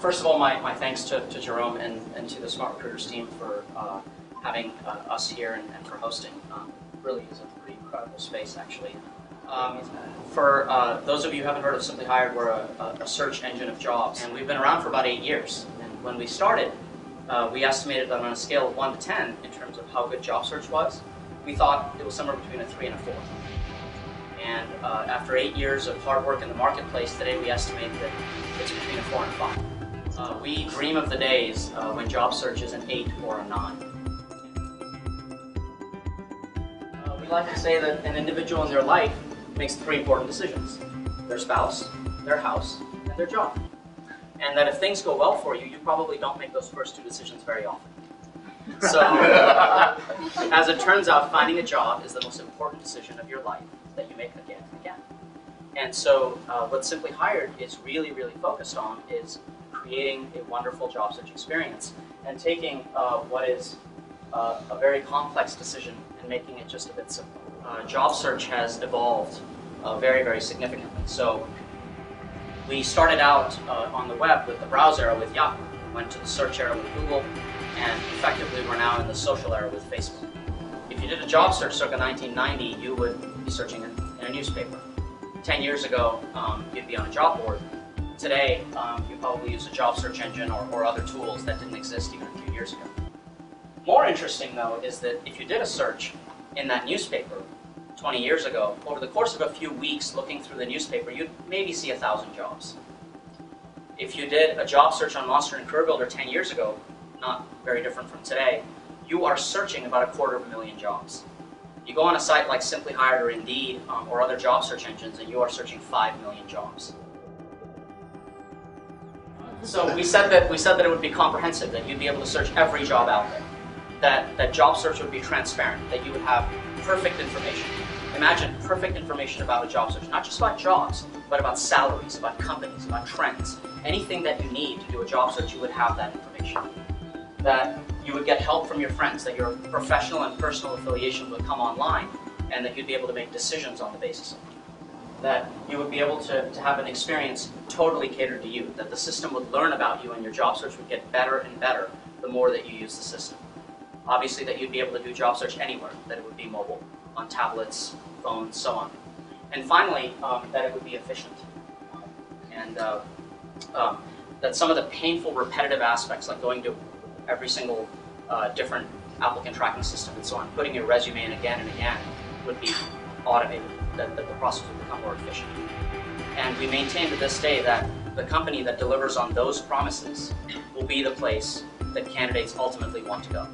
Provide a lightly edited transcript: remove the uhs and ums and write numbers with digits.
First of all, my thanks to Jerome and to the SmartRecruiters team for having us here and for hosting. Really is a pretty incredible space, actually. For those of you who haven't heard of SimplyHired, we're a search engine of jobs, and we've been around for about 8 years. And when we started, we estimated that on a scale of 1 to 10, in terms of how good job search was, we thought it was somewhere between a 3 and a 4. And after 8 years of hard work in the marketplace, today we estimate that it's between a 4 and a 5. We dream of the days when job search is an 8 or a 9. We like to say that an individual in their life makes 3 important decisions: their spouse, their house, and their job. And that if things go well for you, you probably don't make those first 2 decisions very often. So, as it turns out, finding a job is the most important decision of your life that you make again and again. And so, what SimplyHired is really, really focused on is creating a wonderful job search experience and taking what is a very complex decision and making it just a bit simple. Job search has evolved very, very significantly. So, we started out on the web with the browse era with Yahoo, went to the search era with Google, and effectively we're now in the social era with Facebook. If you did a job search circa 1990, you would be searching in a newspaper. 10 years ago, you'd be on a job board. Today, you probably use a job search engine or other tools that didn't exist even a few years ago. More interesting, though, is that if you did a search in that newspaper 20 years ago, over the course of a few weeks looking through the newspaper, you'd maybe see 1,000 jobs. If you did a job search on Monster and Career Builder 10 years ago, not very different from today, you are searching about 250,000 jobs. You go on a site like SimplyHired or Indeed or other job search engines, and you are searching 5 million jobs. So we said that it would be comprehensive, that you'd be able to search every job out there, that job search would be transparent, that you would have perfect information. Imagine perfect information about a job search, not just about jobs, but about salaries, about companies, about trends. Anything that you need to do a job search, you would have that information. That you would get help from your friends, that your professional and personal affiliation would come online, and that you'd be able to make decisions on the basis of it. That you would be able to have an experience totally catered to you, that the system would learn about you and your job search would get better and better the more that you use the system. Obviously that you'd be able to do job search anywhere, that it would be mobile, on tablets, phones, so on. And finally, that it would be efficient. And that some of the painful, repetitive aspects, like going to every single different applicant tracking system and so on, putting your resume in again and again, would be automated, that the process would become more efficient. And we maintain to this day that the company that delivers on those promises will be the place that candidates ultimately want to go.